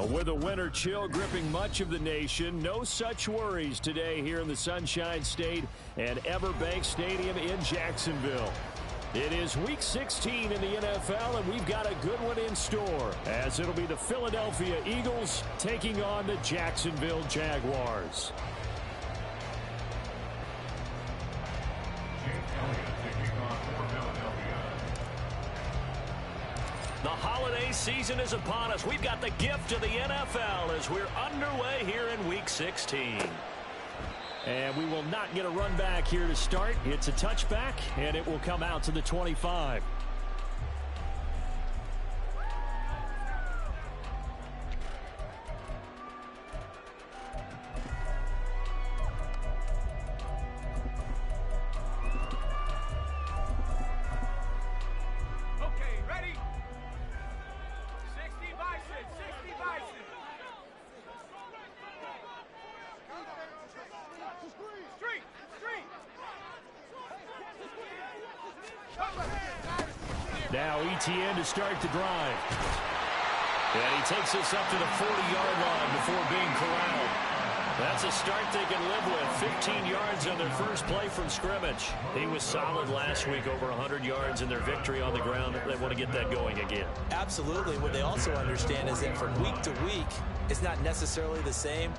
With a winter chill gripping much of the nation, no such worries today here in the Sunshine State and Everbank Stadium in Jacksonville. It is Week 16 in the NFL, and we've got a good one in store, as it'll be the Philadelphia Eagles taking on the Jacksonville Jaguars. The holiday season is upon us. We've got the gift of the NFL as we're underway here in Week 16. And we will not get a run back here to start. It's a touchback, and it will come out to the 25. Now ETN to start the drive. And he takes us up to the 40-yard line before being corralled. That's a start they can live with. 15 yards on their first play from scrimmage. He was solid last week, over 100 yards in their victory on the ground. They want to get that going again. Absolutely. What they also understand is that from week to week, it's not necessarily the same,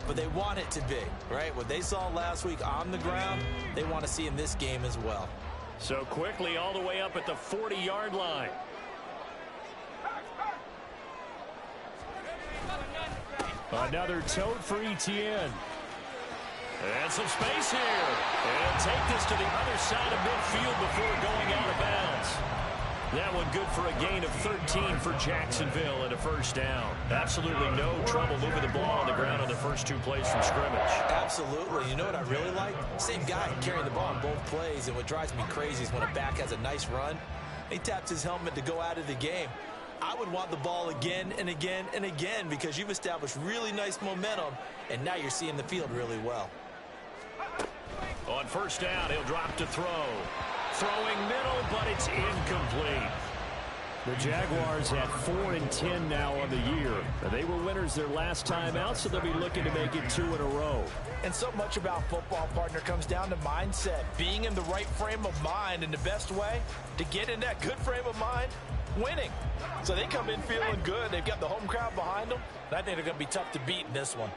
but they want it to be, right? What they saw last week on the ground, they want to see in this game as well. So quickly all the way up at the 40-yard line. Another tote for ETN. And some space here. And take this to the other side of midfield before going out of bounds. That one good for a gain of 13 for Jacksonville and a first down. Absolutely no trouble moving the ball on the ground on the first two plays from scrimmage. Absolutely. You know what I really like? Same guy carrying the ball on both plays, and what drives me crazy is when a back has a nice run, he taps his helmet to go out of the game. I would want the ball again and again and again because you've established really nice momentum, and now you're seeing the field really well. On first down, he'll drop to throw. Throwing middle, but it's incomplete. The Jaguars have 4-10 now on the year. They were winners their last time out, so they'll be looking to make it 2 in a row. And so much about football, partner, comes down to mindset. Being in the right frame of mind, and the best way to get in that good frame of mind, winning. So they come in feeling good. They've got the home crowd behind them. I think they're going to be tough to beat in this one.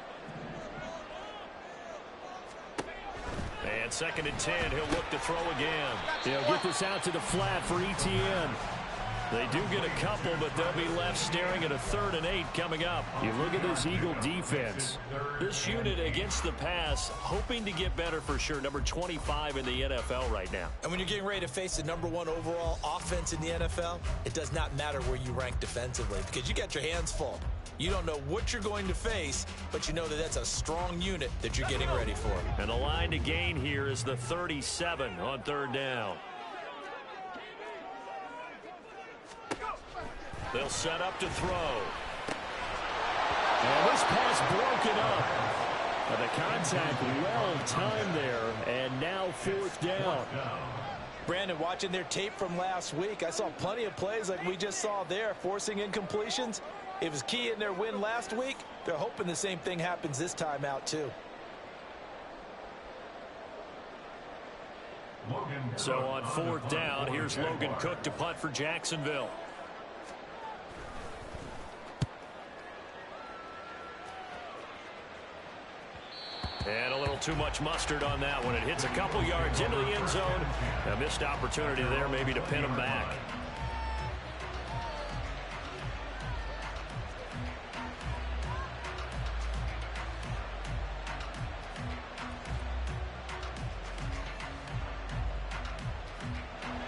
And 2nd and 10, he'll look to throw again. He'll get this out to the flat for ETN. They do get a couple, but they'll be left staring at a 3rd and 8 coming up. You look at this Eagle defense. This unit against the pass, hoping to get better for sure. Number 25 in the NFL right now. And when you're getting ready to face the number 1 overall offense in the NFL, it does not matter where you rank defensively because you got your hands full. You don't know what you're going to face, but you know that that's a strong unit that you're getting ready for. And the line to gain here is the 37 on 3rd down. They'll set up to throw. And this pass broken up. And the contact well timed there, and now 4th down. Brandon, watching their tape from last week, I saw plenty of plays like we just saw there, forcing incompletions. It was key in their win last week. They're hoping the same thing happens this time out, too. So on 4th down, here's Logan Cook to punt for Jacksonville. And a little too much mustard on that one. It hits a couple yards into the end zone. A missed opportunity there maybe to pin him back.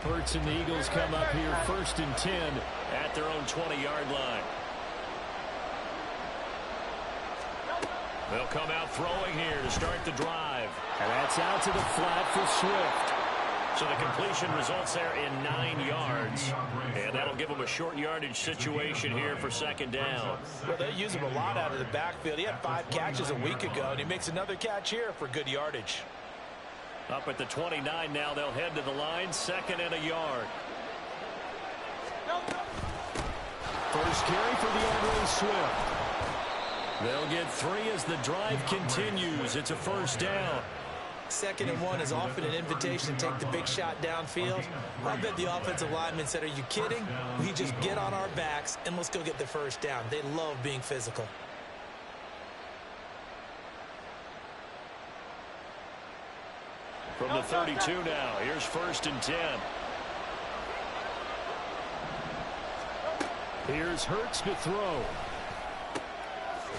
Hurts and the Eagles come up here 1st and 10 at their own 20-yard line. They'll come out throwing here to start the drive. And that's out to the flat for Swift. So the completion results there in 9 yards. And that'll give them a short yardage situation here for 2nd down. Well, they use him a lot out of the backfield. He had 5 catches a week ago, and he makes another catch here for good yardage. Up at the 29 now, they'll head to the line, 2nd and a yard. First carry for the DeAndre Swift. They'll get 3 as the drive continues. It's a 1st down. 2nd and 1 is often an invitation to take the big shot downfield. I bet the offensive lineman said, are you kidding? We just get on our backs and let's go get the 1st down. They love being physical. From the 32 now, here's 1st and 10. Here's Hurts to throw.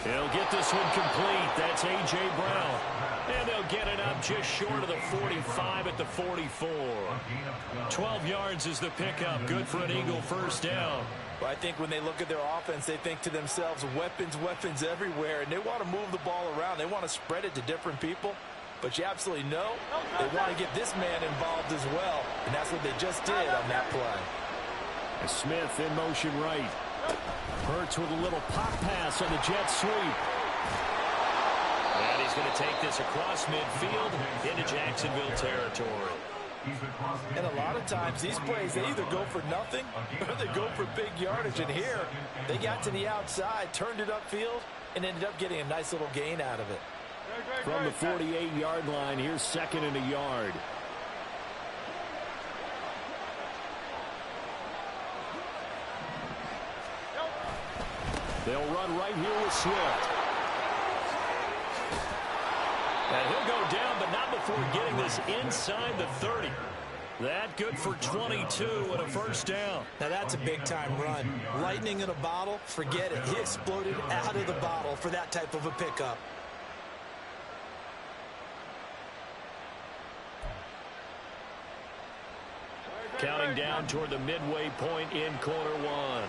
He'll get this one complete. That's A.J. Brown. And they'll get it up just short of the 45 at the 44. 12 yards is the pickup. Good for an Eagle 1st down. Well, I think when they look at their offense, they think to themselves, weapons, weapons everywhere. And they want to move the ball around. They want to spread it to different people. But you absolutely know they want to get this man involved as well. And that's what they just did on that play. Smith in motion right. Hurts with a little pop pass on the jet sweep. And he's going to take this across midfield into Jacksonville territory. And a lot of times these plays, they either go for nothing or they go for big yardage. And here, they got to the outside, turned it upfield, and ended up getting a nice little gain out of it. From the 48-yard line, here's 2nd and a yard. They'll run right here with Swift. And he'll go down, but not before getting this inside the 30. That good for 22 and a 1st down. Now that's a big-time run. Lightning in a bottle, forget it. He exploded out of the bottle for that type of a pickup. Counting down toward the midway point in quarter 1.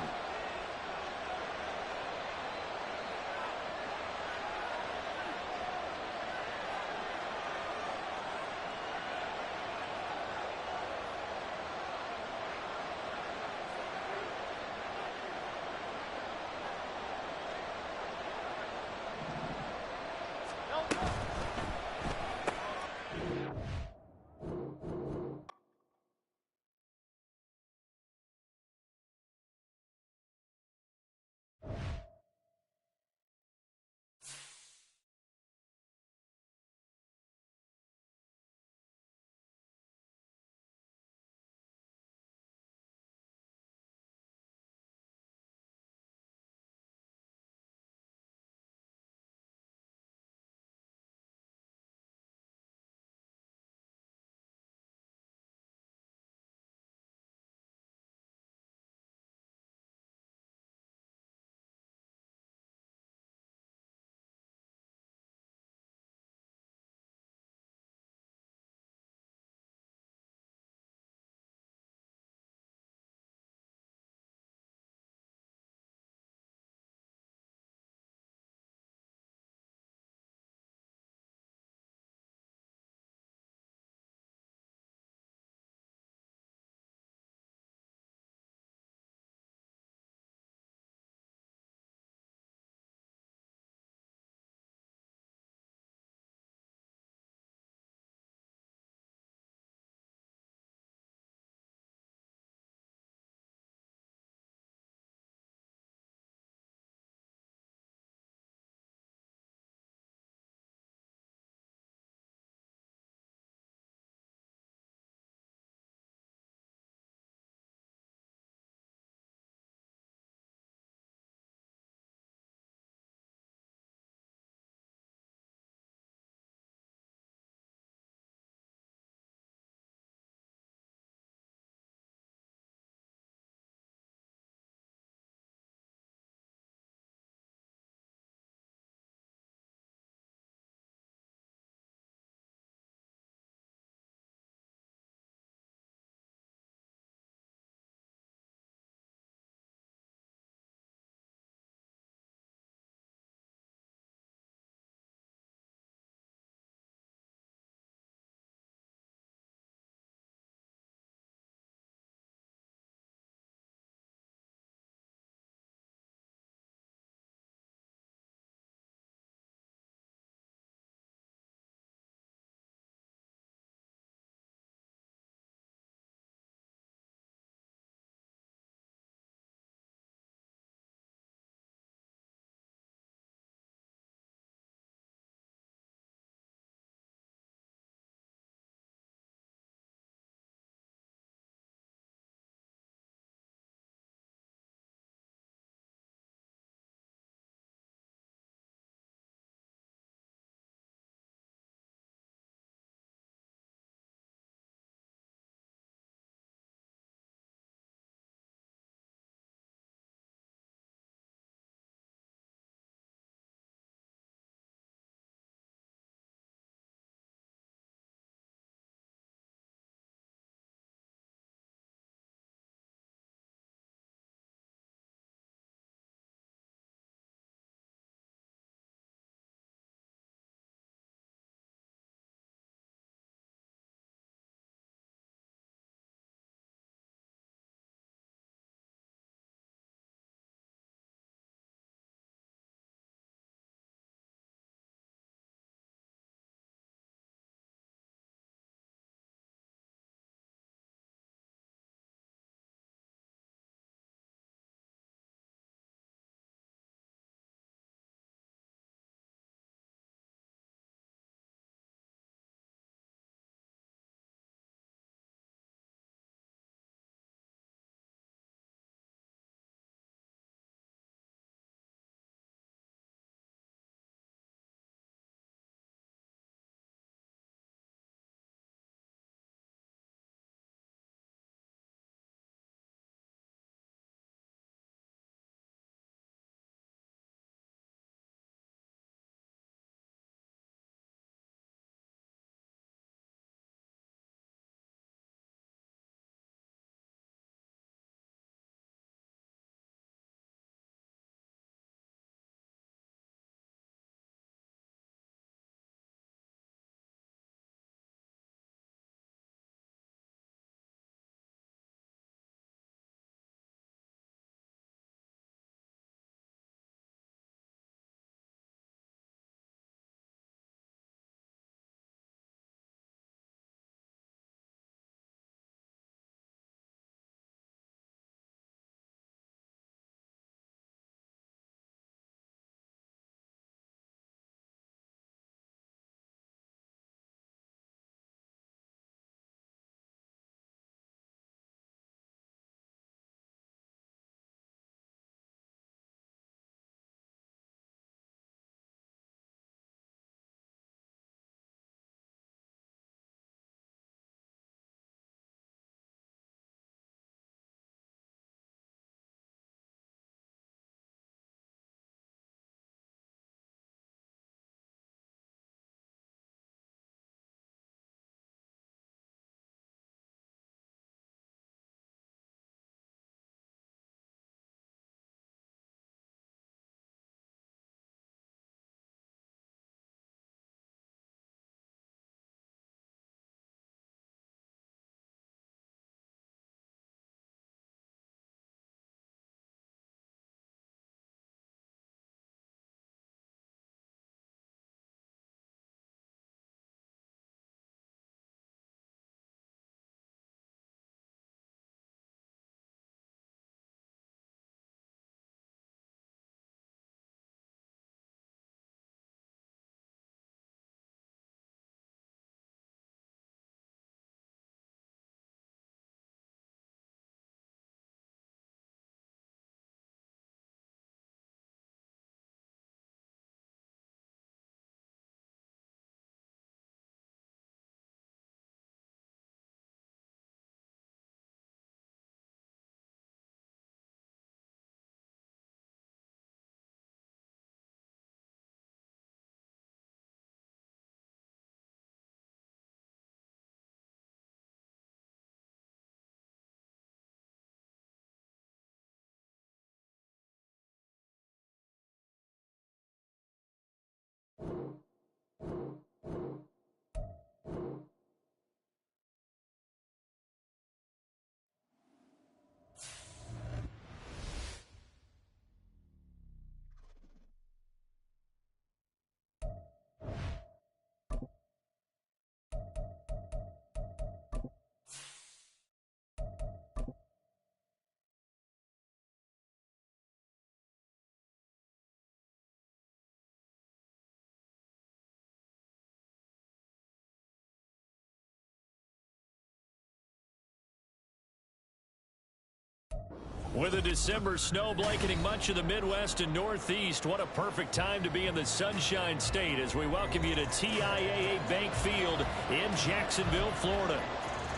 With a December snow blanketing much of the Midwest and Northeast, what a perfect time to be in the Sunshine State as we welcome you to TIAA Bank Field in Jacksonville, Florida.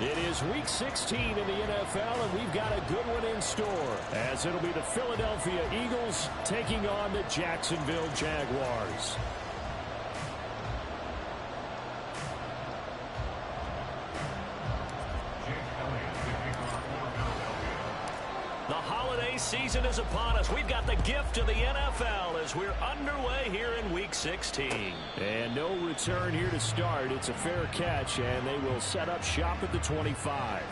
It is Week 16 in the NFL, and we've got a good one in store, as it'll be the Philadelphia Eagles taking on the Jacksonville Jaguars. The holiday season is upon us. We've got the gift of the NFL as we're underway here in Week 16. And no return here to start. It's a fair catch, and they will set up shop at the 25.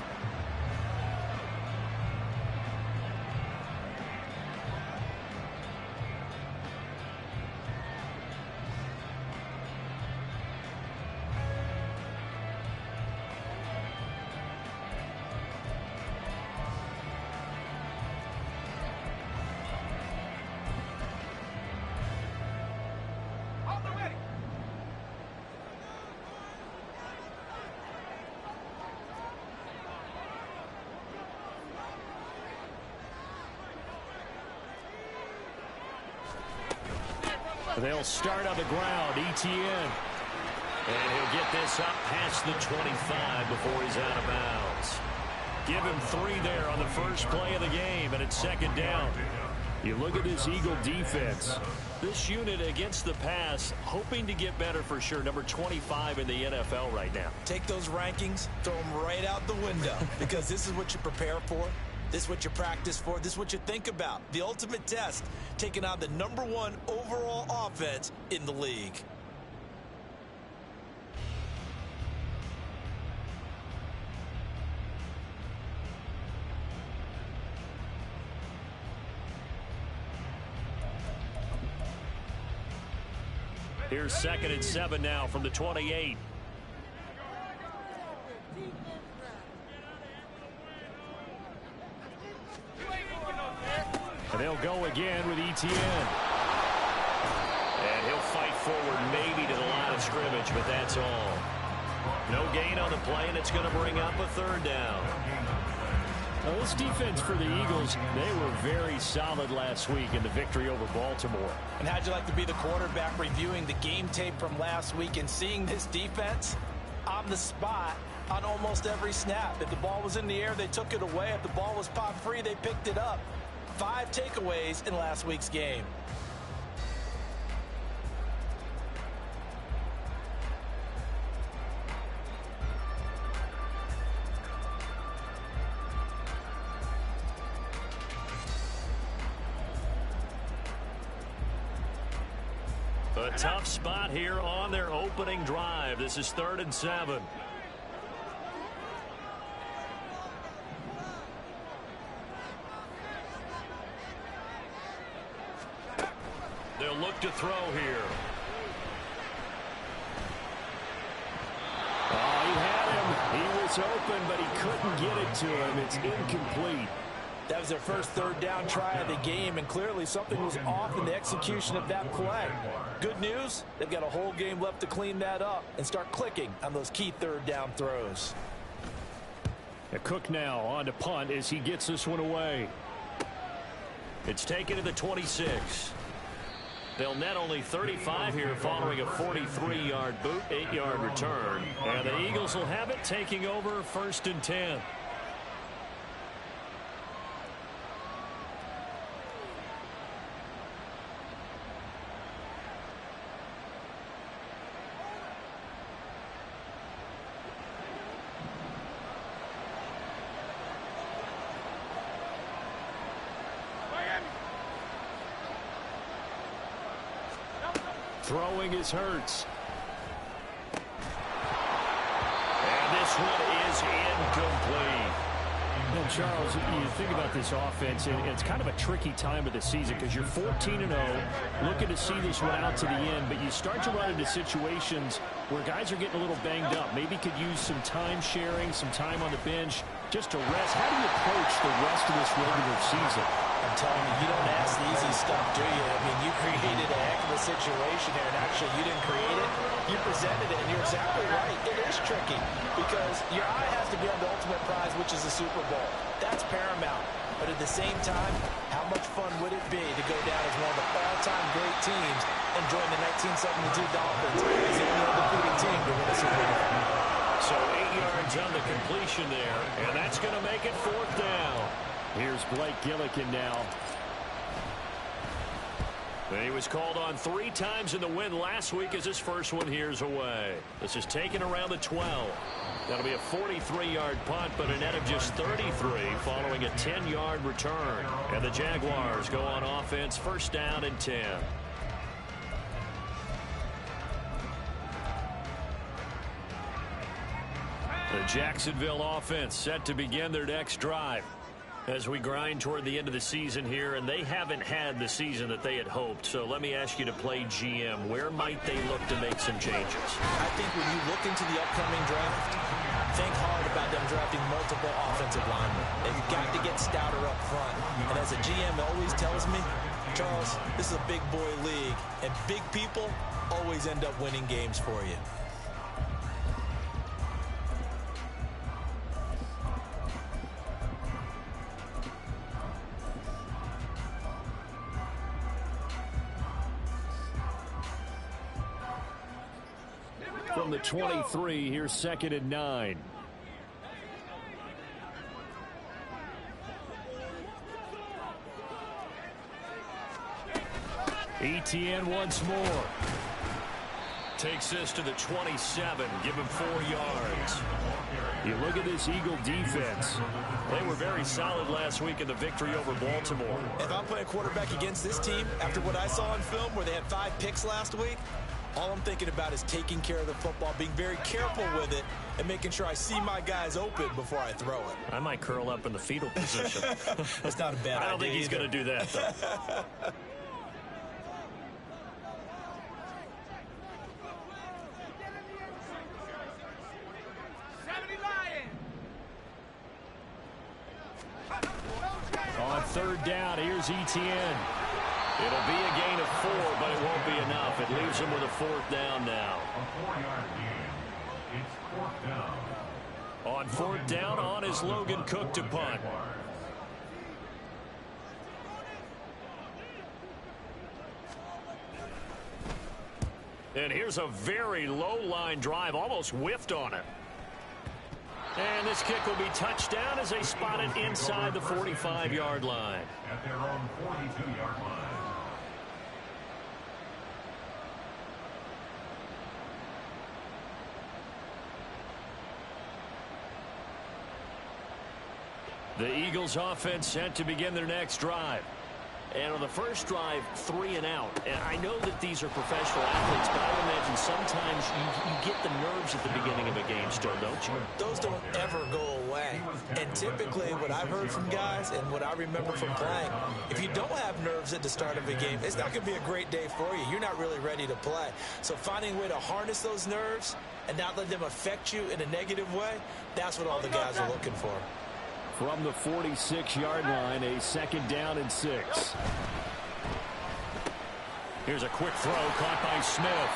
They'll start on the ground. Etienne. And he'll get this up past the 25 before he's out of bounds. Give him 3 there on the first play of the game, and it's second down. You look at this Eagle defense. This unit against the pass, hoping to get better for sure. Number 25 in the NFL right now. Take those rankings, throw them right out the window, because this is what you prepare for. This is what you practice for. This is what you think about. The ultimate test, taking on the #1 overall offense in the league. Here's 2nd and 7 now from the 28. And they'll go again with Etienne. And he'll fight forward maybe to the line of scrimmage, but that's all. No gain on the play, and it's going to bring up a 3rd down. Now, this defense for the Eagles, they were very solid last week in the victory over Baltimore. And how'd you like to be the quarterback reviewing the game tape from last week and seeing this defense on the spot on almost every snap? If the ball was in the air, they took it away. If the ball was popped free, they picked it up. 5 takeaways in last week's game. A tough spot here on their opening drive. This is 3rd and 7. They'll look to throw here. Oh, he had him. He was open, but he couldn't get it to him. It's incomplete. That was their first 3rd down try of the game, and clearly something was off in the execution of that play. Good news, they've got a whole game left to clean that up and start clicking on those key 3rd down throws. Cook now on to punt as he gets this one away. It's taken to the 26. They'll net only 35 here following a 43-yard boot, 8-yard return. And the Eagles will have it taking over 1st and 10. Throwing is Hurts. And this one is incomplete. And Charles, you think about this offense, and it's kind of a tricky time of the season because you're 14-0, looking to see this one out to the end, but you start to run into situations where guys are getting a little banged up. Maybe could use some time sharing, some time on the bench just to rest. How do you approach the rest of this regular season? I'm telling you, you don't ask the easy stuff, do you? I mean, you created a heck of a situation here, and actually you didn't create it. You presented it, and you're exactly right. It is tricky because your eye has to be on the ultimate prize, which is the Super Bowl. That's paramount. But at the same time, how much fun would it be to go down as one of the all-time great teams and join the 1972 Dolphins as the only undefeated team to win a Super Bowl? So 8 yards on the completion there, and that's going to make it 4th down. Here's Blake Gillikin now. He was called on 3 times in the win last week as his first one here's away. This is taken around the 12. That'll be a 43-yard punt, but a net of just 33 following a 10-yard return. And the Jaguars go on offense, 1st down and 10. The Jacksonville offense set to begin their next drive as we grind toward the end of the season here, and they haven't had the season that they had hoped. So let me ask you to play GM. Where might they look to make some changes? I think when you look into the upcoming draft, think hard about them drafting multiple offensive linemen. They've got to get stouter up front. And as a GM always tells me, Charles, this is a big boy league, and big people always end up winning games for you. From the 23, here's 2nd and 9. ETN once more. Takes this to the 27. Give him 4 yards. You look at this Eagle defense. They were very solid last week in the victory over Baltimore. If I'm playing quarterback against this team, after what I saw on film where they had 5 picks last week, all I'm thinking about is taking care of the football, being very careful with it, and making sure I see my guys open before I throw it. I might curl up in the fetal position. That's not a bad idea. I don't think he's going to do that, though. On 3rd down, here's ETN. It'll be a gain of 4, but it won't be enough. It leaves him with a 4th down now. On 4th down, on is Logan Cook to punt. And here's a very low line drive, almost whiffed on it. And this kick will be touchdown as they spot it inside the 45-yard line. At their own 42-yard line. The Eagles offense set to begin their next drive. And on the first drive, 3 and out. And I know that these are professional athletes, but I would imagine sometimes you get the nerves at the beginning of a game still, don't you? Those don't ever go away. And typically what I've heard from guys and what I remember from playing, if you don't have nerves at the start of a game, it's not going to be a great day for you. You're not really ready to play. So finding a way to harness those nerves and not let them affect you in a negative way, that's what all the guys are looking for. From the 46-yard line, a 2nd down and 6. Here's a quick throw caught by Smith.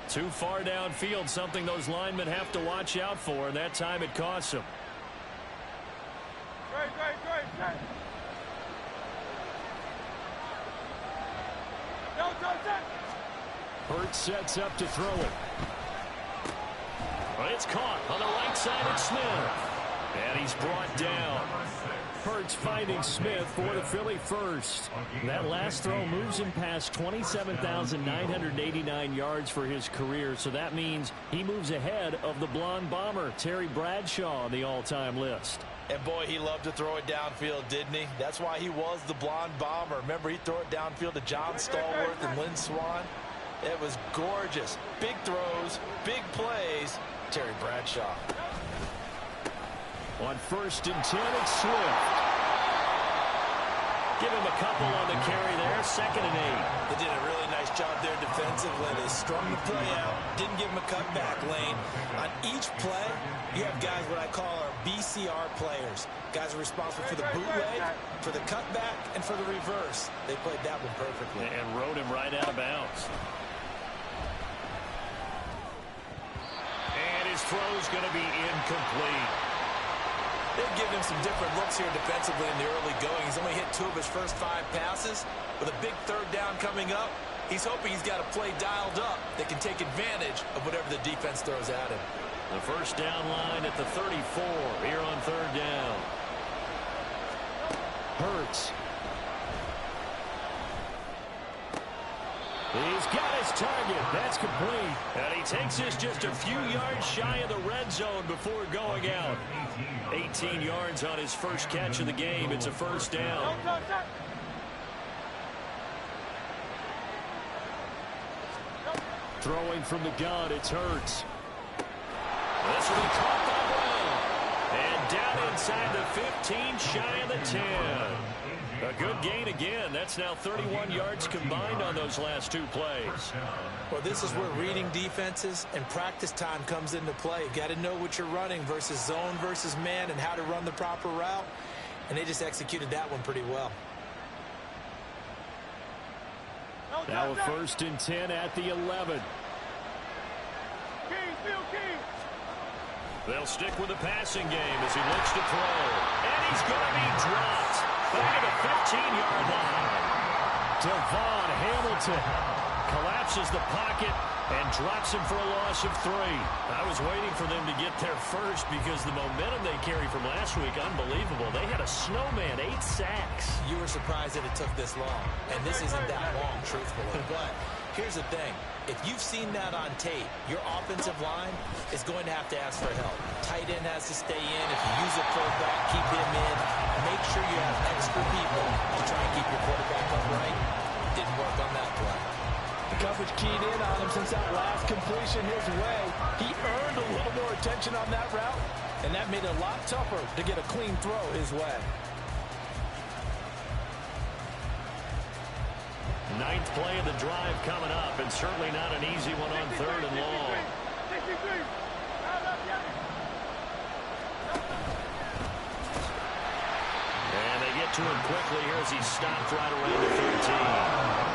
Too far downfield, something those linemen have to watch out for, and that time it costs them. Hurts sets up to throw it. But it's caught on the right side of Smith. And he's brought down. Hurts finding Smith for the Philly first. That last throw moves him past 27,989 yards for his career. So that means he moves ahead of the blonde bomber, Terry Bradshaw, on the all-time list. And boy, he loved to throw it downfield, didn't he? That's why he was the blonde bomber. Remember, he'd throw it downfield to John Stallworth and Lynn Swann. It was gorgeous. Big throws, big plays. Terry Bradshaw. On 1st and 10, it's Swift. Give him a couple on the carry there. 2nd and 8. They did a really nice job there defensively. They strung the play out, didn't give him a cutback lane. On each play, you have guys what I call our BCR players. Guys are responsible for the bootleg, for the cutback, and for the reverse. They played that one perfectly. And rode him right out of bounds. And his throw's going to be incomplete. They've given him some different looks here defensively in the early going. He's only hit 2 of his first 5 passes. With a big 3rd down coming up, he's hoping he's got a play dialed up that can take advantage of whatever the defense throws at him. The first down line at the 34 here on 3rd down. Hurts. He's got his target. That's complete. And he takes this just a few yards shy of the red zone before going out. 18 yards on his first catch of the game. It's a first down. Throwing from the gun, it's Hurts. This will be caught by Brown. And down inside the 15, shy of the 10. A good gain again. That's now 31 yards combined on those last 2 plays. Well, this is where reading defenses and practice time comes into play. You've got to know what you're running versus zone versus man and how to run the proper route. And they just executed that one pretty well. Now a 1st and 10 at the 11. They'll stick with the passing game as he looks to throw. And he's going to be dropped back at the 15-yard line. Devon Hamilton collapses the pocket and drops him for a loss of 3. I was waiting for them to get there first because the momentum they carry from last week, unbelievable. They had a snowman, 8 sacks. You were surprised that it took this long, and this isn't that long, truthfully. But here's the thing. If you've seen that on tape, your offensive line is going to have to ask for help. Tight end has to stay in. If you use a fullback, keep him in. Make sure you have extra people to try and keep your quarterback upright. Didn't work on that play. The coverage keyed in on him since that last completion his way. He earned a little more attention on that route, and that made it a lot tougher to get a clean throw his way. 9th play of the drive coming up, and certainly not an easy one on 3rd and long. And they get to him quickly here as he stopped right around the 13.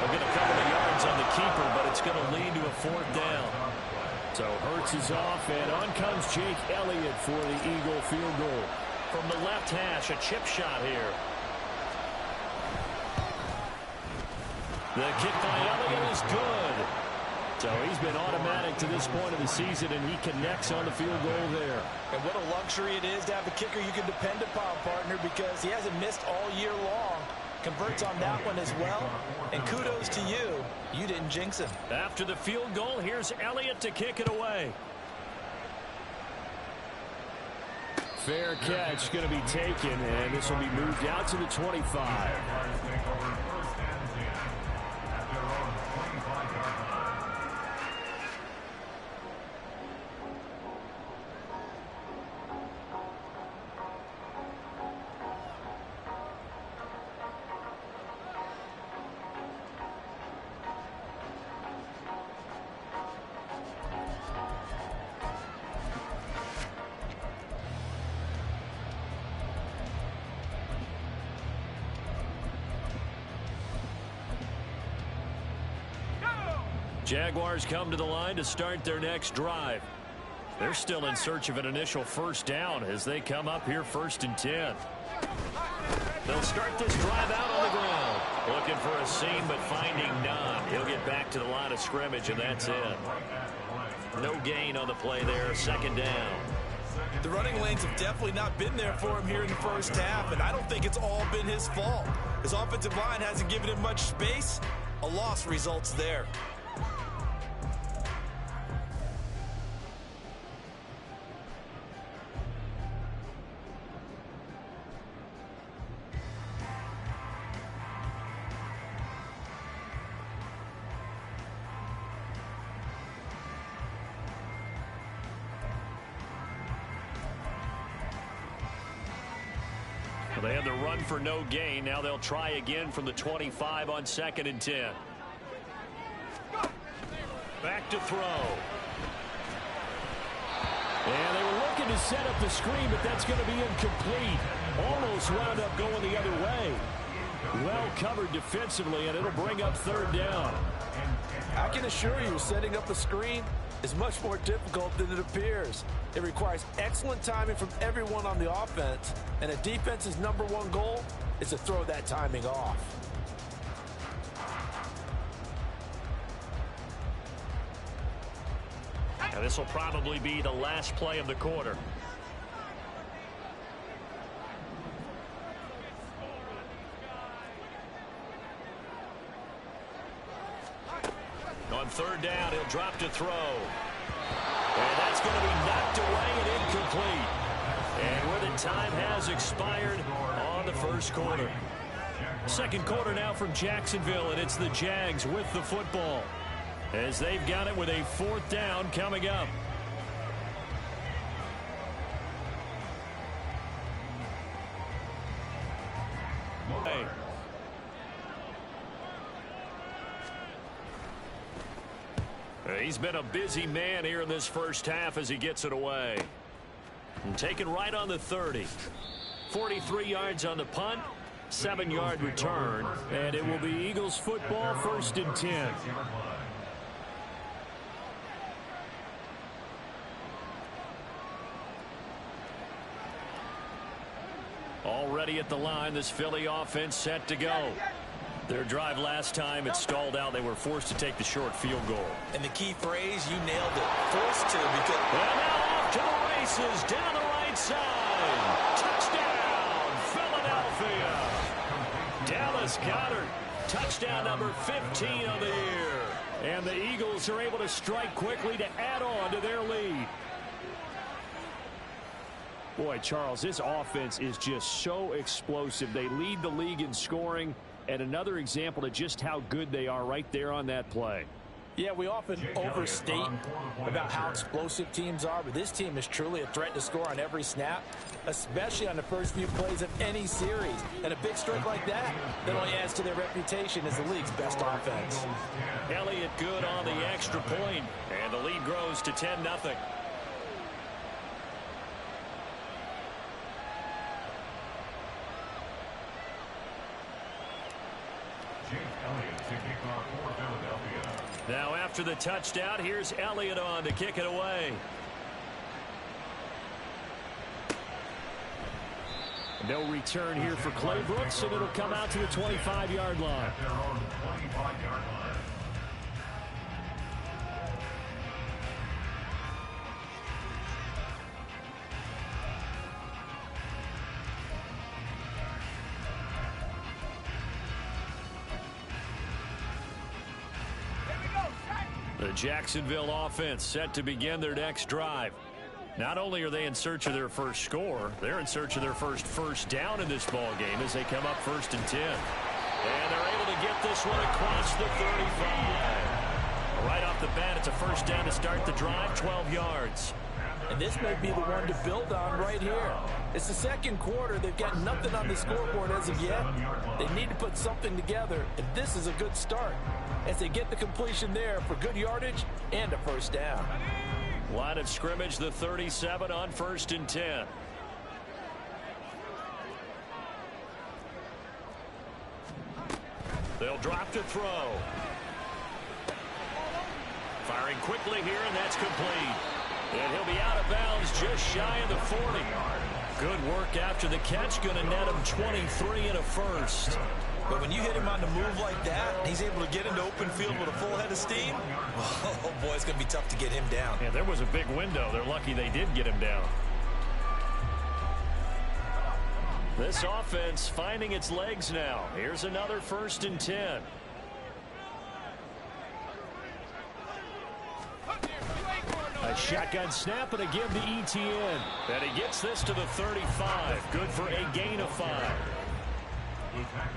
They'll get a couple of yards on the keeper, but it's going to lead to a 4th down. So Hurts is off, and on comes Jake Elliott for the Eagle field goal. From the left hash, a chip shot here. The kick by Elliott is good. So he's been automatic to this point of the season, and he connects on the field goal there. And what a luxury it is to have a kicker you can depend upon, partner, because he hasn't missed all year long. Converts on that one as well. And kudos to you. You didn't jinx him. After the field goal, here's Elliott to kick it away. Fair catch going to be taken, and this will be moved out to the 25. Jaguars come to the line to start their next drive. They're still in search of an initial 1st down as they come up here 1st and 10. They'll start this drive out on the ground. Looking for a seam but finding none. He'll get back to the line of scrimmage, and that's it. No gain on the play there. 2nd down. The running lanes have definitely not been there for him here in the first half, and I don't think it's all been his fault. His offensive line hasn't given him much space. A loss results there. They had the run for no gain. Now they'll try again from the 25 on 2nd and 10. Back to throw. And they were looking to set up the screen, but that's going to be incomplete. Almost wound up going the other way. Well covered defensively, and it'll bring up 3rd down. I can assure you, setting up a screen is much more difficult than it appears. It requires excellent timing from everyone on the offense, and a defense's #1 goal is to throw that timing off. And this will probably be the last play of the quarter. On 3rd down, he'll drop to throw. And that's going to be knocked away and incomplete. And where the time has expired on the 1st quarter. 2nd quarter now from Jacksonville, and it's the Jags with the football, as they've got it with a 4th down coming up. Hey. He's been a busy man here in this 1st half as he gets it away. And taken right on the 30. 43 yards on the punt, 7-yard return, and it will be Eagles football, 1st and 10. Already at the line, this Philly offense set to go. Their drive last time, it stalled out. They were forced to take the short field goal. And the key phrase, you nailed it. Forced to, because... And now off to the races, down the right side. Touchdown, Philadelphia. Dallas Goedert, touchdown number 15 of the year. And the Eagles are able to strike quickly to add on to their lead. Boy, Charles, this offense is just so explosive. They lead the league in scoring, and another example of just how good they are right there on that play. Yeah, we often overstate about how explosive teams are, but this team is truly a threat to score on every snap, especially on the first few plays of any series. And a big strike like that only adds to their reputation as the league's best offense. Elliott good on the extra point, and the lead grows to 10-0. Now after the touchdown, here's Elliott on to kick it away. No return here for Clay Brooks, and it'll come out to the 25-yard line. The Jacksonville offense set to begin their next drive. Not only are they in search of their first score, they're in search of their first down in this ball game as they come up 1st and 10. And they're able to get this one across the 35. Right off the bat, it's a 1st down to start the drive, 12 yards. And this may be the one to build on right here. It's the 2nd quarter. They've got nothing on the scoreboard as of yet. They need to put something together, and this is a good start as they get the completion there for good yardage and a 1st down. Line of scrimmage, the 37 on 1st and 10. They'll drop to throw. Firing quickly here, and that's complete. And he'll be out of bounds just shy of the 40. Good work after the catch. Going to net him 23 and a 1st. But when you hit him on the move like that, he's able to get into open field with a full head of steam. Oh, boy, it's going to be tough to get him down. Yeah, there was a big window. They're lucky they did get him down. This offense finding its legs now. Here's another 1st and 10. A shotgun snap and a give to ETN. And he gets this to the 35. Good for a gain of 5.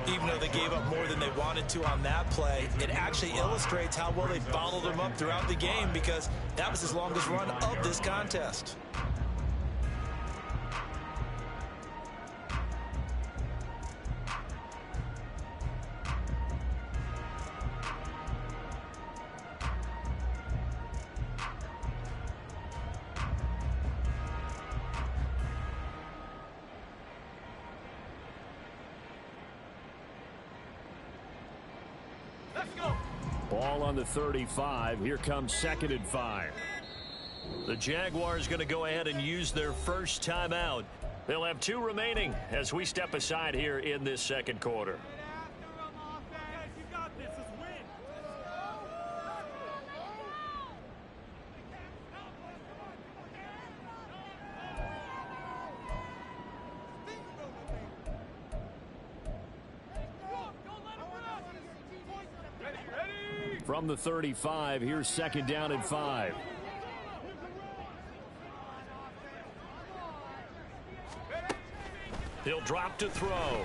Even though they gave up more than they wanted to on that play, it actually illustrates how well they bottled him up throughout the game, because that was his longest run of this contest. Ball on the 35. Here comes 2nd and 5. The Jaguars going to go ahead and use their first timeout. They'll have 2 remaining as we step aside here in this second quarter. From the 35, here's 2nd down and 5. He'll drop to throw.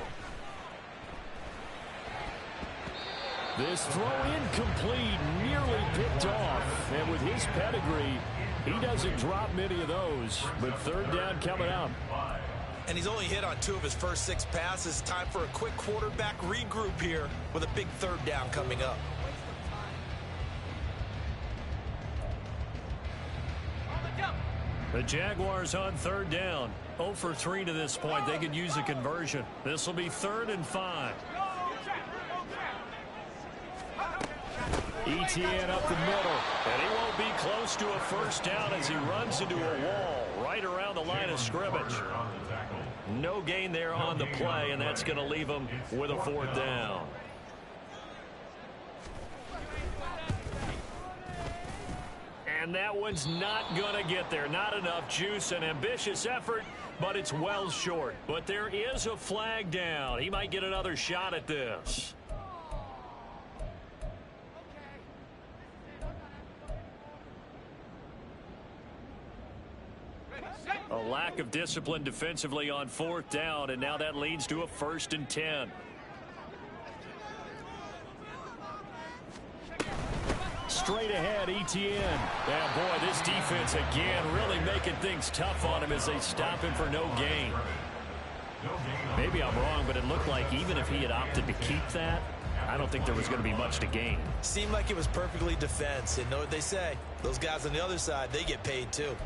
This throw incomplete, nearly picked off. And with his pedigree, he doesn't drop many of those. But 3rd down coming up. And he's only hit on 2 of his first 6 passes. Time for a quick quarterback regroup here with a big 3rd down coming up. The Jaguars on 3rd down. 0 for 3 to this point. They could use a conversion. This will be 3rd and 5. Etienne up the middle. And he won't be close to a first down as he runs into a wall right around the line of scrimmage. No gain there on the play, and that's going to leave him with a 4th down. And that one's not going to get there. Not enough juice. An ambitious effort, but it's well short. But there is a flag down. He might get another shot at this. A lack of discipline defensively on 4th down, and now that leads to a 1st and 10. Straight ahead, Etienne. Yeah, boy, this defense again really making things tough on him as they stop him for no gain. Maybe I'm wrong, but it looked like even if he had opted to keep that, I don't think there was going to be much to gain. Seemed like it was perfectly defense. And know what they say? Those guys on the other side, they get paid too.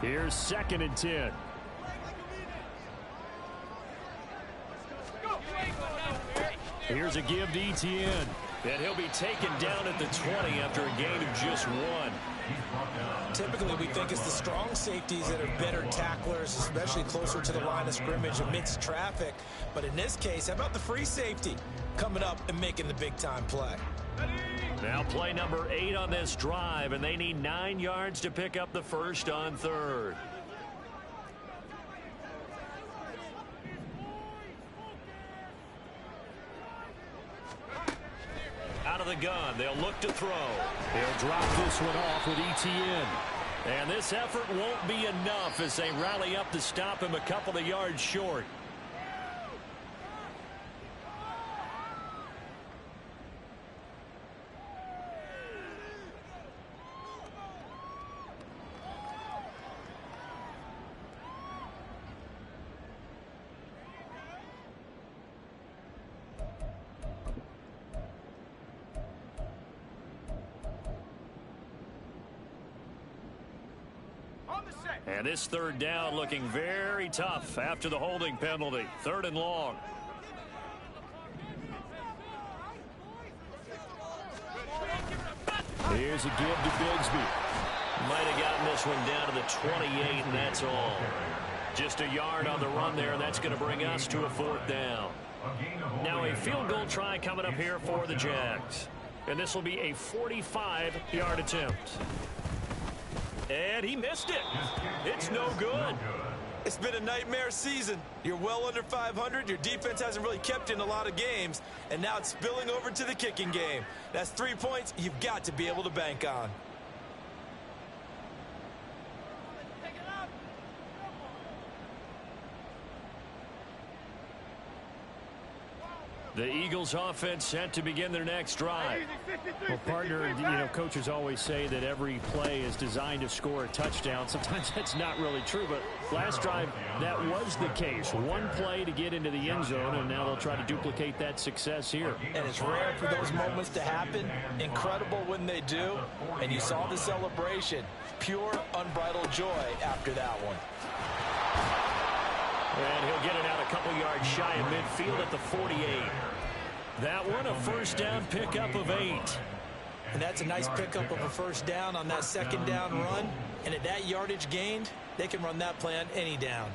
Here's 2nd and 10. Here's a give to Etienne. And he'll be taken down at the 20 after a gain of just 1. Typically, we think it's the strong safeties that are better tacklers, especially closer to the line of scrimmage amidst traffic. But in this case, how about the free safety coming up and making the big-time play? Now play number 8 on this drive, and they need 9 yards to pick up the first on 3rd. Out of the gun, they'll look to throw. They'll drop this one off with Etienne. And this effort won't be enough as they rally up to stop him a couple of yards short. And this 3rd down looking very tough after the holding penalty. 3rd and long. Here's a give to Bigsby. Might have gotten this one down to the 28, and that's all. Just a yard on the run there, and that's going to bring us to a 4th down. Now a field goal try coming up here for the Jags. And this will be a 45-yard attempt. And he missed it. It's no good. It's been a nightmare season. You're well under 500. Your defense hasn't really kept in a lot of games. And now it's spilling over to the kicking game. That's 3 points you've got to be able to bank on. The Eagles offense set to begin their next drive. Well, partner, coaches always say that every play is designed to score a touchdown. Sometimes that's not really true, but last drive, that was the case. One play to get into the end zone, and now they'll try to duplicate that success here. And it's rare for those moments to happen. Incredible when they do. And you saw the celebration. Pure, unbridled joy after that one. And he'll get it out a couple yards shy of midfield at the 48. That one a first down pickup of 8. And that's a nice pickup of a first down on that second down run. And at that yardage gained, they can run that play on any down.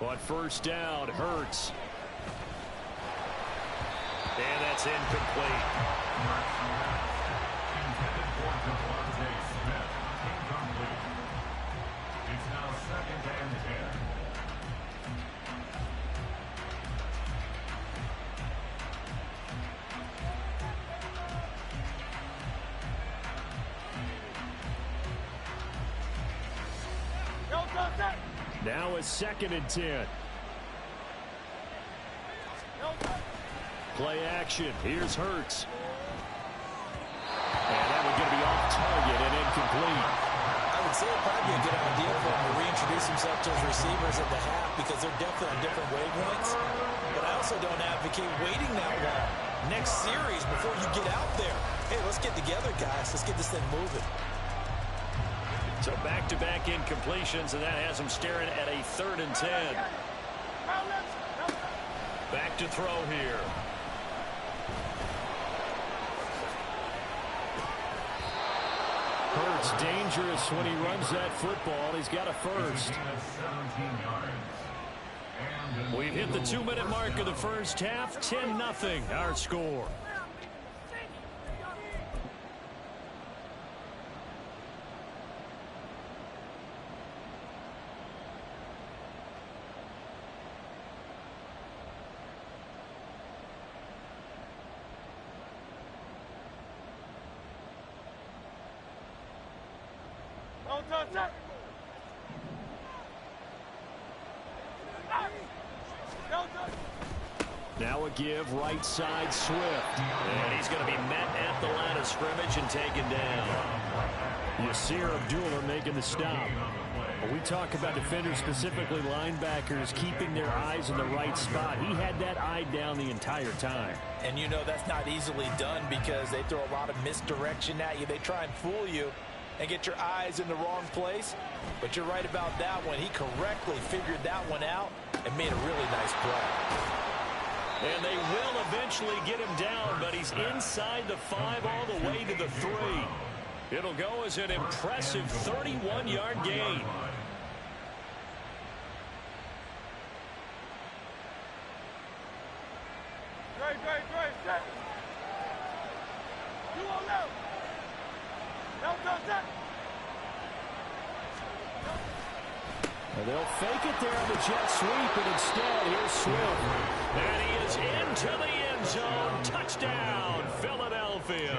On first down, Hurts. And that's incomplete. It's now 2nd and 10. Now it's 2nd and 10. Play action. Here's Hurts. And that one's going to be off target and incomplete. I would say it'd probably be a good idea for him to reintroduce himself to his receivers at the half because they're definitely on different wavelengths. But I also don't advocate waiting that long. Next series before you get out there. Hey, let's get together, guys. Let's get this thing moving. So back-to-back incompletions, and that has him staring at a 3rd and 10. Back to throw here. Hurts dangerous when he runs that football. He's got a first. We've hit the 2-minute mark of the first half. 10-0 our score. Now a give, right side, Swift. And he's going to be met at the line of scrimmage and taken down. Yasir Abdullah making the stop. When we talk about defenders, specifically linebackers, keeping their eyes in the right spot, he had that eye down the entire time. And you know that's not easily done because they throw a lot of misdirection at you. They try and fool you and get your eyes in the wrong place. But you're right about that one. He correctly figured that one out and made a really nice play. And they will eventually get him down, but he's inside the 5 all the way to the 3. It'll go as an impressive 31-yard gain. They'll fake it there on the jet sweep, and instead, here's Swift. And he is into the end zone. Touchdown, Philadelphia.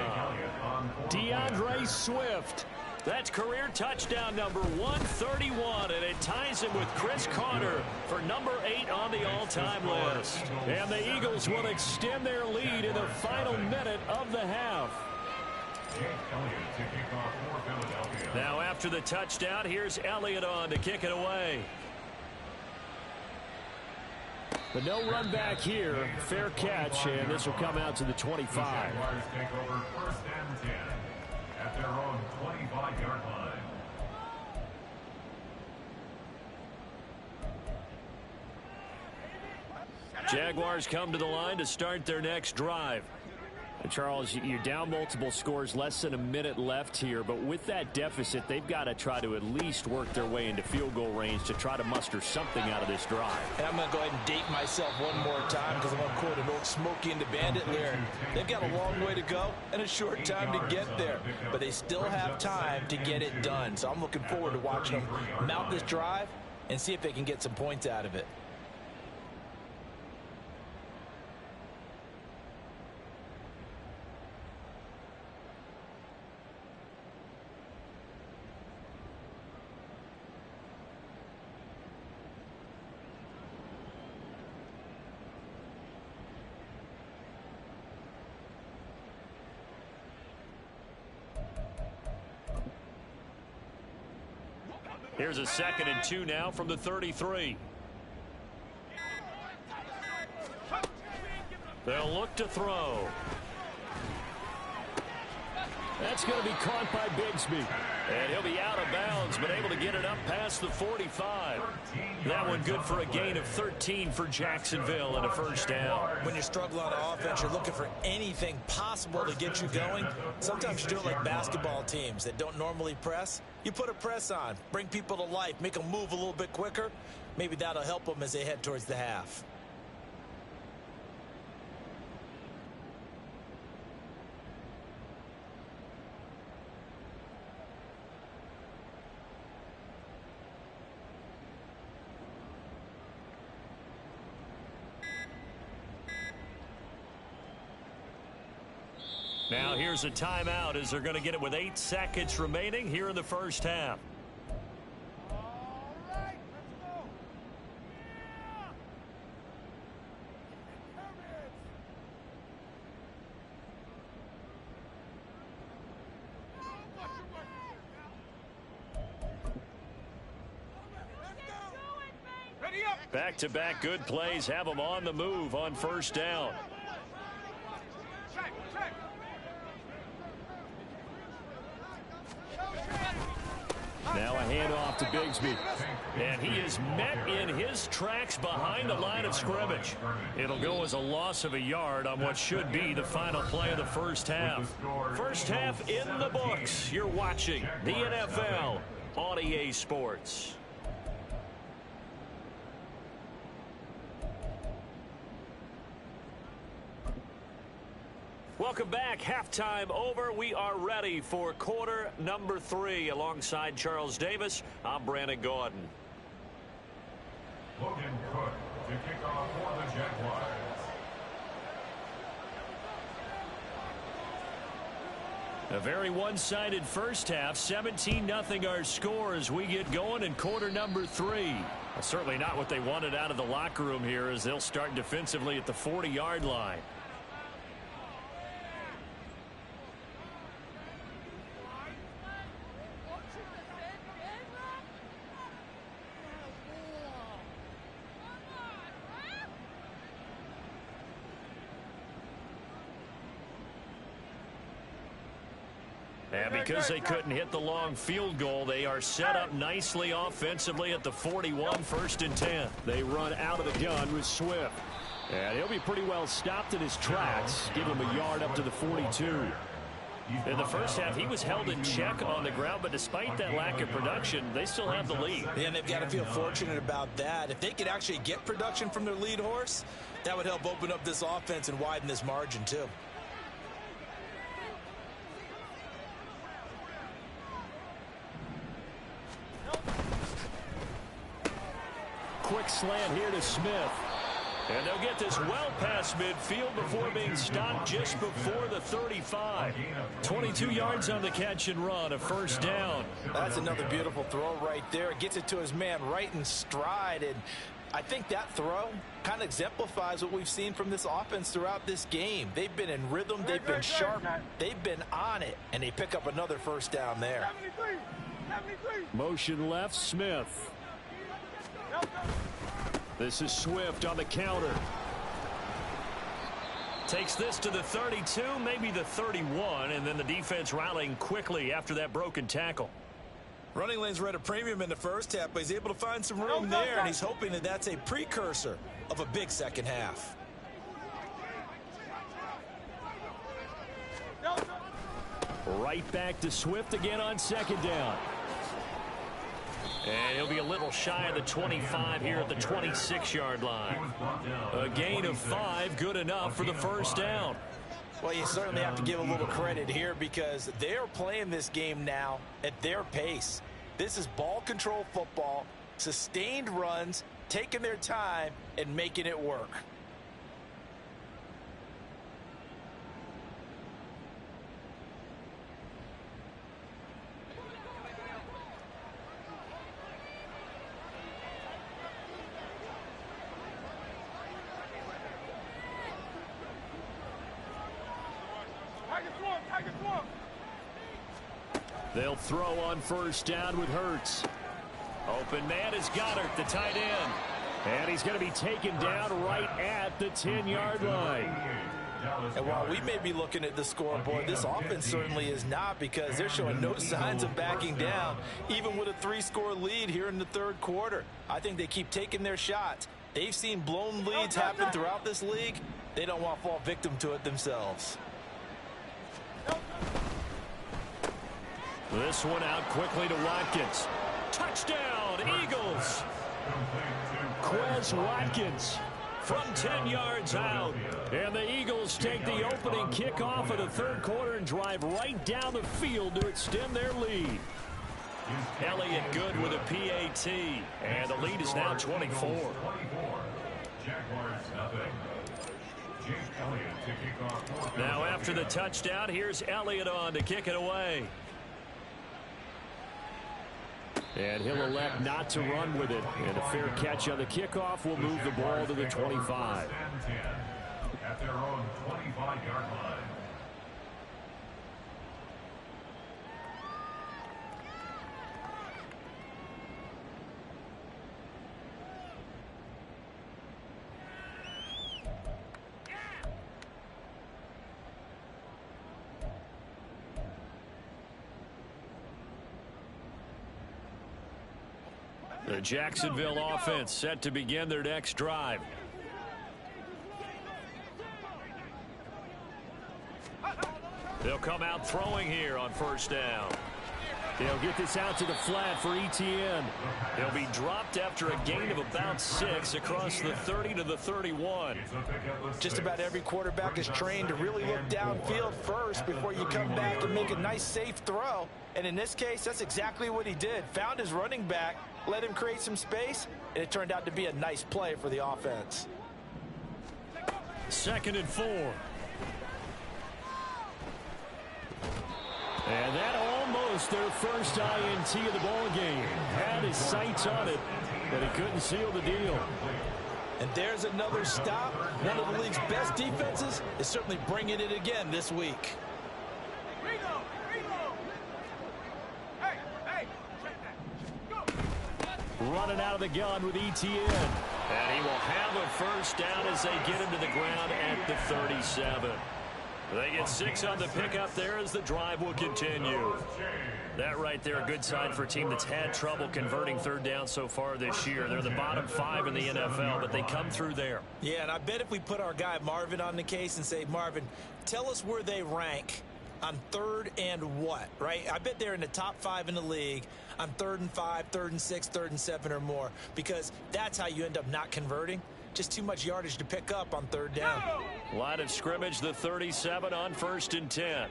DeAndre Swift. That's career touchdown number 131, and it ties him with Chris Carter for number 8 on the all-time list. And the Eagles will extend their lead in the final minute of the half. Now after the touchdown, here's Elliott on to kick it away. But no run back here. Fair catch, and this will come out to the 25. Jaguars take over 1st and 10 at their own 25-yard line. Jaguars come to the line to start their next drive. And Charles, you're down multiple scores, less than a minute left here, but with that deficit, they've got to try to at least work their way into field goal range to try to muster something out of this drive. And I'm going to go ahead and date myself one more time because I'm going to quote an old Smokey and the Bandit lyric. They've got a long way to go and a short time to get there, but they still have time to get it done. So I'm looking forward to watching them mount this drive and see if they can get some points out of it. Here's a 2nd and 2 now from the 33. They'll look to throw. That's going to be caught by Bigsby. And he'll be out of bounds, but able to get it up past the 45. That one good for a gain of 13 for Jacksonville and a first down. When you struggle on offense, you're looking for anything possible to get you going. Sometimes you do it like basketball teams that don't normally press. You put a press on, bring people to life, make them move a little bit quicker. Maybe that'll help them as they head towards the half. Now here's a timeout as they're going to get it with 8 seconds remaining here in the first half. Back-to-back good plays have them on the move on first down. Now a handoff to Bigsby. And he is met in his tracks behind the line of scrimmage. It'll go as a loss of a yard on what should be the final play of the first half. First half in the books. You're watching the NFL on EA Sports. Welcome back. Halftime over. We are ready for quarter number 3. Alongside Charles Davis, I'm Brandon Gordon. Logan Cook to kick off for the Jaguars. A very one-sided first half. 17-0 our score as we get going in quarter number 3. Certainly not what they wanted out of the locker room here as they'll start defensively at the 40-yard line. And because they couldn't hit the long field goal, they are set up nicely offensively at the 41, 1st and 10. They run out of the gun with Swift. And he'll be pretty well stopped in his tracks. Give him a yard up to the 42. In the first half, he was held in check on the ground, but despite that lack of production, they still have the lead. Yeah, and they've got to feel fortunate about that. If they could actually get production from their lead horse, that would help open up this offense and widen this margin too. Quick slant here to Smith. And they'll get this well past midfield before being stopped just before the 35. 22 yards on the catch and run, a first down. That's another beautiful throw right there. Gets it to his man right in stride. And I think that throw kind of exemplifies what we've seen from this offense throughout this game. They've been in rhythm. They've been sharp. They've been on it. And they pick up another first down there. 73. Motion left, Smith. This is Swift on the counter. Takes this to the 32, maybe the 31, and then the defense rallying quickly after that broken tackle. Running lanes were at a premium in the first half, but he's able to find some room there, and he's hoping that that's a precursor of a big second half. Right back to Swift again on second down. And he'll be a little shy of the 25 here at the 26-yard line. A gain of 5, good enough for the first down. Well, you certainly have to give a little credit here because they're playing this game now at their pace. This is ball control football, sustained runs, taking their time, and making it work. They'll throw on first down with Hurts. Open man is Goddard, the tight end. And he's going to be taken down right at the 10-yard line. And while we may be looking at the scoreboard, this offense certainly is not, because they're showing no signs of backing down, even with a 3-score lead here in the third quarter. I think they keep taking their shots. They've seen blown leads happen throughout this league. They don't want to fall victim to it themselves. This one out quickly to Watkins. Touchdown, Eagles. Quez Watkins from 10 yards out. And the Eagles take the opening kickoff of the third quarter and drive right down the field to extend their lead. Elliott good with a PAT. And the lead is now 24. Jaguars nothing. Jake Elliott to kick off. Now after the touchdown, here's Elliott on to kick it away. And he'll elect not to run with it. And a fair catch on the kickoff will move the ball to the 25. At their own 25-yard line. The Jacksonville offense set to begin their next drive. They'll come out throwing here on first down. They'll get this out to the flat for Etienne. He'll be dropped after a gain of about 6 across the 30 to the 31. Just about every quarterback is trained to really look downfield first before you come back and make a nice safe throw. And in this case, that's exactly what he did. Found his running back, let him create some space, and it turned out to be a nice play for the offense. 2nd and 4. And that almost their first INT of the ball game. Had his sights on it, but he couldn't seal the deal. And there's another stop. One of the league's best defenses is certainly bringing it again this week. Running out of the gun with Etienne. And he will have a first down as they get him to the ground at the 37. They get 6 on the pickup there as the drive will continue. That right there, a good sign for a team that's had trouble converting third down so far this year. They're the bottom 5 in the NFL, but they come through there. Yeah, and I bet if we put our guy Marvin on the case and say, Marvin, tell us where they rank on 3rd and what, right? I bet they're in the top 5 in the league on 3rd and 5, 3rd and 6, 3rd and 7 or more, because that's how you end up not converting. Just too much yardage to pick up on 3rd down. Line of scrimmage, the 37 on 1st and 10.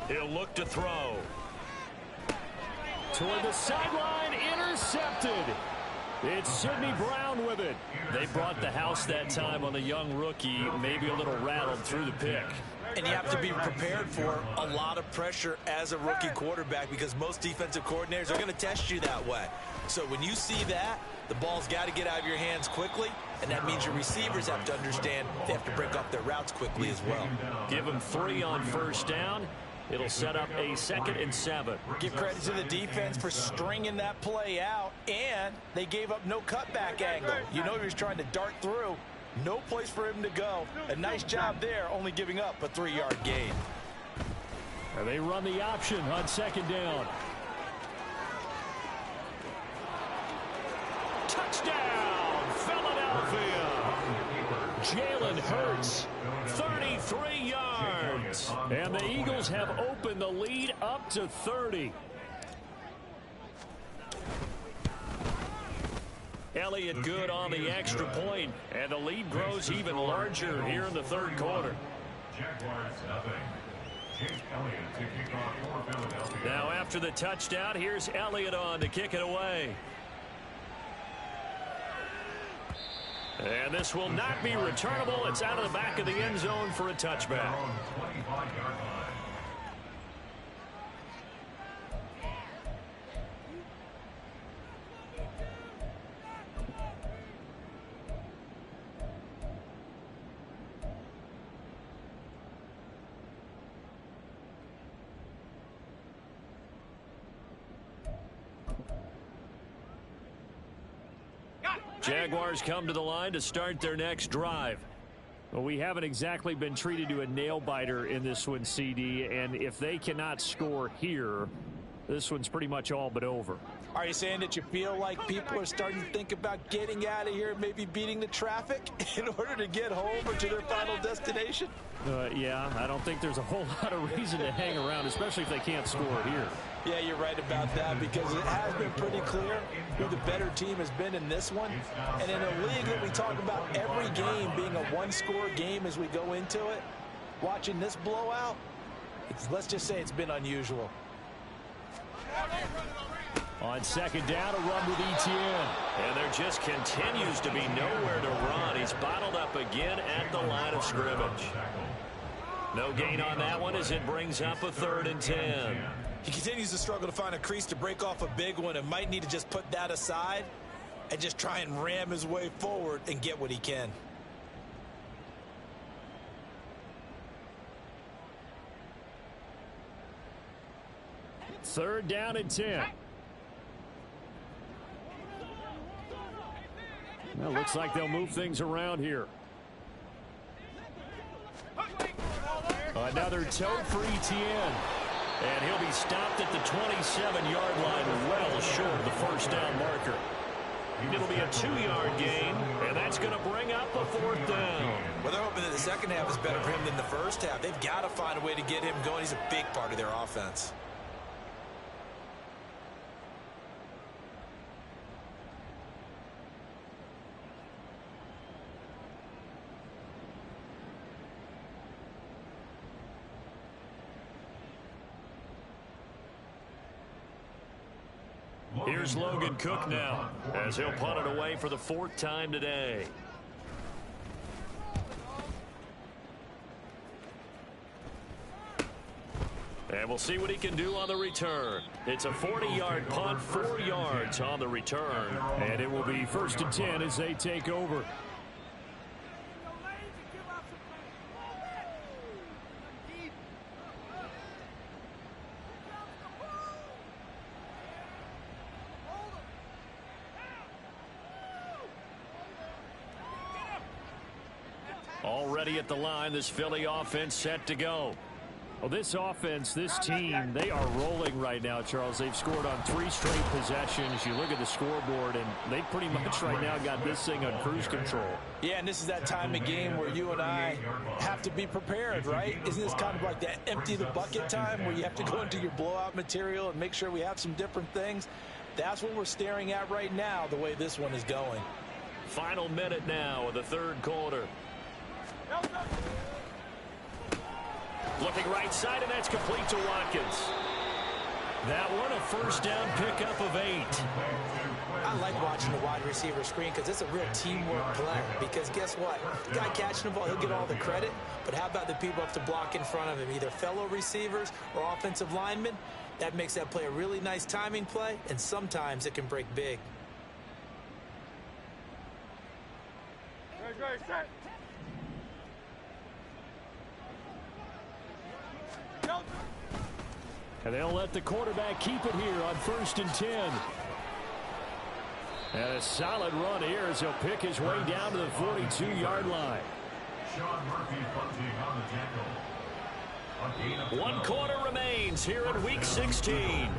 He'll look to throw. Toward the sideline, intercepted. It's Sidney Brown with it. They brought the house that time on the young rookie, maybe a little rattled through the pick. And you have to be prepared for a lot of pressure as a rookie quarterback, because most defensive coordinators are going to test you that way. So when you see that, the ball's got to get out of your hands quickly, and that means your receivers have to understand they have to break off their routes quickly as well. Give them 3 on first down. It'll set up a 2nd and 7. Give credit to the defense for stringing that play out, and they gave up no cutback angle. You know he was trying to dart through. No place for him to go. A nice job there, only giving up a 3-yard gain. And they run the option on 2nd down. Touchdown, Philadelphia. Jalen Hurts, 33 yards. And the Eagles have opened the lead up to 30. Elliott good on the extra point, and the lead grows even larger here in the third quarter. Jaguars nothing. Jake Elliott to kick off for Philadelphia. Now after the touchdown, here's Elliott on to kick it away. And this will not be returnable. It's out of the back of the end zone for a touchback. Their own 25-yard line. Jaguars come to the line to start their next drive. Well, we haven't exactly been treated to a nail-biter in this one, CD, and if they cannot score here, this one's pretty much all but over. Are you saying that you feel like people are starting to think about getting out of here, maybe beating the traffic in order to get home or to their final destination? Yeah, I don't think there's a whole lot of reason to hang around, especially if they can't score here. Yeah, you're right about that, because it has been pretty clear who the better team has been in this one. And in a league that we talk about every game being a one-score game as we go into it, watching this blowout, let's just say it's been unusual. On second down, a run with Etienne. And there just continues to be nowhere to run. He's bottled up again at the line of scrimmage. No gain on that one as it brings up a 3rd and 10. He continues to struggle to find a crease to break off a big one and might need to just put that aside and just try and ram his way forward and get what he can. Third down and 10. Well, looks like they'll move things around here. Another tote for Etienne. And he'll be stopped at the 27-yard line, well short of the first down marker. It'll be a 2-yard gain, and that's going to bring up a 4th down. Well, they're hoping that the second half is better for him than the first half. They've got to find a way to get him going. He's a big part of their offense. Here's Logan Cook now as he'll punt it away for the 4th time today. And we'll see what he can do on the return. It's a 40-yard punt, 4 yards on the return. And it will be 1st and 10 as they take over. Already at the line, this Philly offense set to go. Well, this offense, this team, they are rolling right now, Charles. They've scored on 3 straight possessions. You look at the scoreboard, and they pretty much right now got this thing on cruise control. Yeah, and this is that time of game where you and I have to be prepared, right? Isn't this kind of like that empty the bucket time where you have to go into your blowout material and make sure we have some different things? That's what we're staring at right now, the way this one is going. Final minute now of the 3rd quarter. Looking right side, and that's complete to Watkins. That one, a first down pickup of 8. I like watching the wide receiver screen because it's a real teamwork play. Because guess what? The guy catching the ball, he'll get all the credit. But how about the people up to block in front of him, either fellow receivers or offensive linemen? That makes that play a really nice timing play, and sometimes it can break big. And they'll let the quarterback keep it here on 1st and 10. And a solid run here as he'll pick his way down to the 42-yard line. Sean Murphy punting on the tackle. A gain of 1 quarter remains here in Week 16.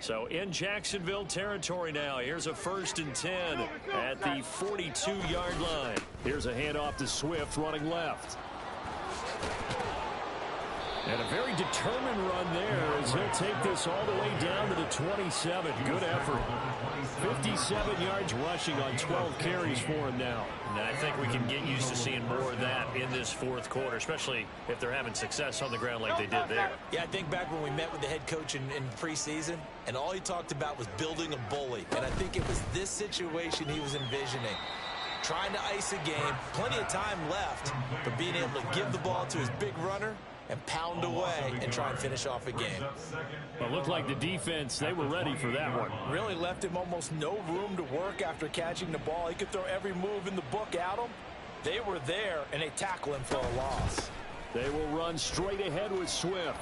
So in Jacksonville territory now. Here's a 1st and 10 at the 42-yard line. Here's a handoff to Swift running left. And a very determined run there as he'll take this all the way down to the 27. Good effort. 57 yards rushing on 12 carries for him now. And I think we can get used to seeing more of that in this 4th quarter, especially if they're having success on the ground like they did there. Yeah, I think back when we met with the head coach in preseason, and all he talked about was building a bully. And I think it was this situation he was envisioning. Trying to ice a game, plenty of time left, but being able to give the ball to his big runner and pound away and try and finish off a game. Well, it looked like the defense, they were ready for that one. Really left him almost no room to work after catching the ball. He could throw every move in the book at him. They were there, and they tackle him for a loss. They will run straight ahead with Swift.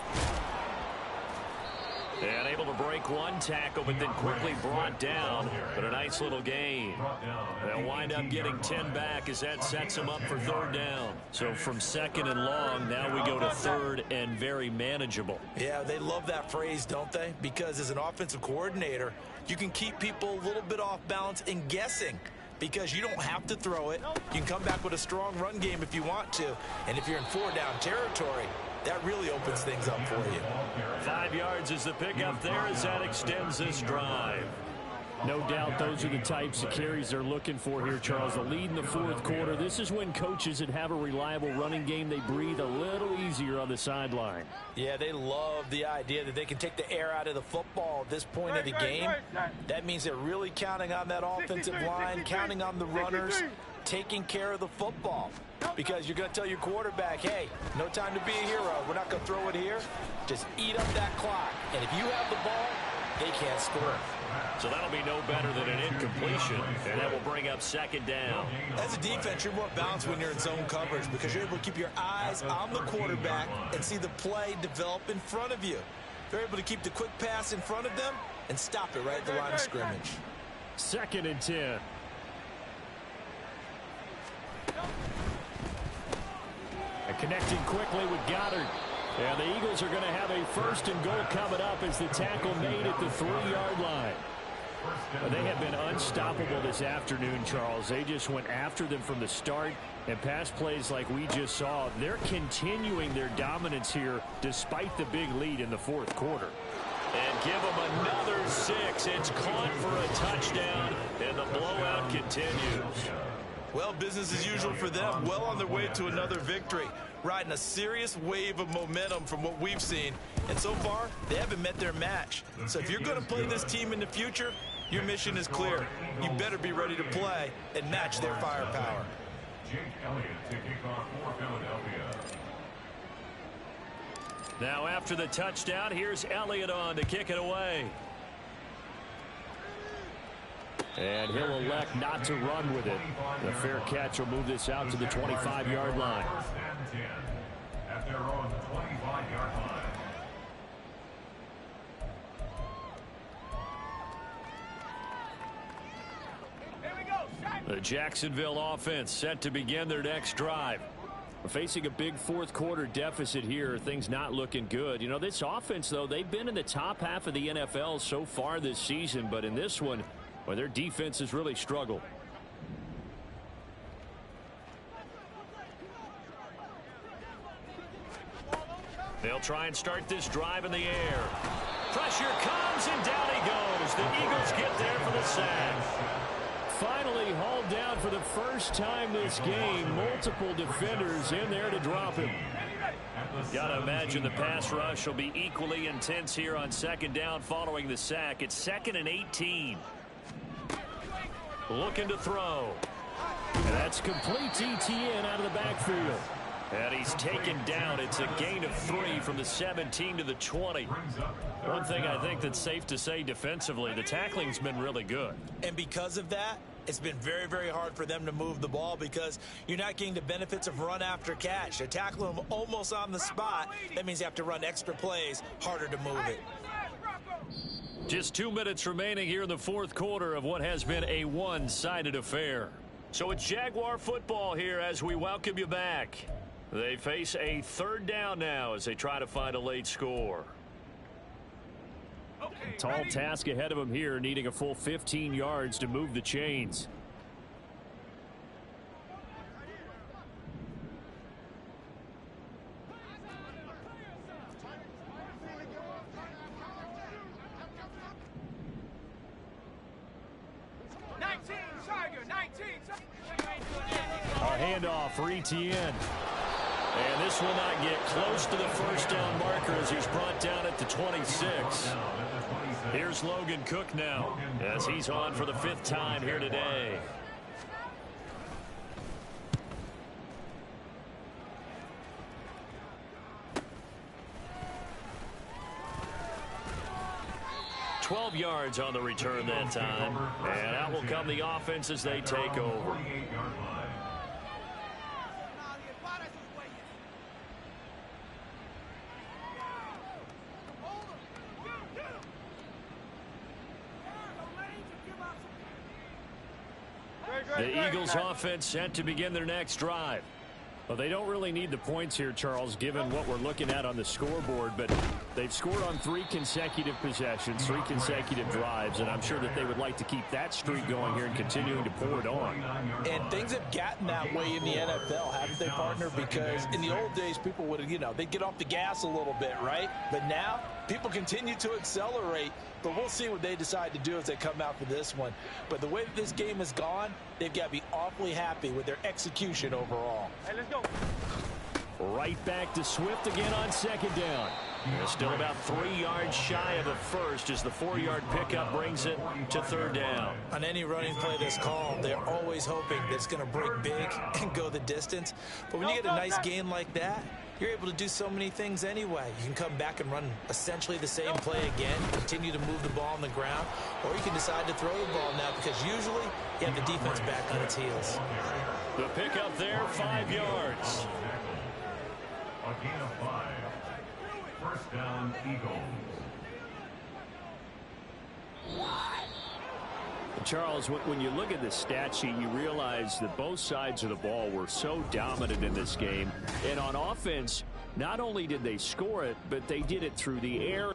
And able to break one tackle, but then quickly brought down. But a nice little gain. They'll wind up getting 10 back as that sets them up for third down. So from second and long, now we go to third and very manageable. Yeah, they love that phrase, don't they? Because as an offensive coordinator, you can keep people a little bit off balance and guessing. Because you don't have to throw it. You can come back with a strong run game if you want to. And if you're in 4-down territory, that really opens things up for you. 5 yards is the pickup there as that extends this drive. No doubt those are the types of carries they're looking for here, Charles. The lead in the fourth quarter. This is when coaches that have a reliable running game, they breathe a little easier on the sideline. Yeah, they love the idea that they can take the air out of the football at this point of the game. That means they're really counting on that offensive line, counting on the runners, taking care of the football. Because you're going to tell your quarterback, hey, no time to be a hero. We're not going to throw it here. Just eat up that clock. And if you have the ball, they can't score. So that'll be no better than an incompletion, and that will bring up second down. As a defense, you're more balanced when you're in zone coverage because you're able to keep your eyes on the quarterback and see the play develop in front of you. They're able to keep the quick pass in front of them and stop it right at the line of scrimmage. 2nd and 10. And connecting quickly with Goddard. And the Eagles are going to have a 1st and goal coming up as the tackle made at the 3-yard line. They have been unstoppable this afternoon, Charles. They just went after them from the start, and pass plays like we just saw, they're continuing their dominance here despite the big lead in the fourth quarter. And give them another 6. It's caught for a touchdown, and the blowout continues. Well, business as usual for them. Well on their way to another victory. Riding a serious wave of momentum from what we've seen. And so far, they haven't met their match. So if you're going to play this team in the future, your mission is clear. You better be ready to play and match their firepower. Jake Elliott to kick off for Philadelphia. Now after the touchdown, here's Elliott on to kick it away. And he'll elect not to run with it. The fair catch will move this out to the 25-yard line. 1st and 10 at their own 25-yard line. The Jacksonville offense set to begin their next drive. We're facing a big fourth quarter deficit here. Things not looking good. You know, this offense, though, they've been in the top half of the NFL so far this season. But in this one, well, their defense has really struggled. They'll try and start this drive in the air. Pressure comes, and down he goes. The Eagles get there for the sack. Finally hauled down for the first time this game. Multiple defenders in there to drop him. Got to imagine the pass rush will be equally intense here on 2nd down following the sack. It's 2nd and 18. Looking to throw. And that's complete to Etienne out of the backfield. And he's taken down. It's a gain of 3 from the 17 to the 20. One thing I think that's safe to say defensively, the tackling's been really good. And because of that, it's been very, very hard for them to move the ball because you're not getting the benefits of run after catch. They're tackling them almost on the spot. That means you have to run extra plays, harder to move it. Just 2 minutes remaining here in the fourth quarter of what has been a one-sided affair. So it's Jaguar football here as we welcome you back. They face a 3rd down now as they try to find a late score. Tall task ahead of them here, needing a full 15 yards to move the chains. A handoff for Etienne. And this will not get close to the 1st down marker as he's brought down at the 26. Here's Logan Cook now as he's on for the 5th time here today. 12 yards on the return that time. And out will come the offense as they take over. The Eagles offense set to begin their next drive. Well, they don't really need the points here, Charles, given what we're looking at on the scoreboard, but they've scored on 3 consecutive possessions, 3 consecutive drives, and I'm sure that they would like to keep that streak going here and continuing to pour it on. And things have gotten that way in the NFL, haven't they, partner? Because in the old days, people would, they'd get off the gas a little bit, right? But now, people continue to accelerate, but we'll see what they decide to do as they come out for this one. But the way that this game has gone, they've got to be awfully happy with their execution overall. Hey, let's go. Right back to Swift again on second down. They're still about 3 yards shy of a first as the 4-yard pickup brings it to third down. On any running play that's called, they're always hoping that it's going to break big and go the distance. But when you get a nice gain like that, you're able to do so many things anyway. You can come back and run essentially the same play again, continue to move the ball on the ground, or you can decide to throw the ball now because usually you have the defense back on its heels. The pickup there, 5 yards. A gain of 5. First down, Eagles. Charles, when you look at the stat sheet, you realize that both sides of the ball were so dominant in this game. And on offense, not only did they score it, but they did it through the air.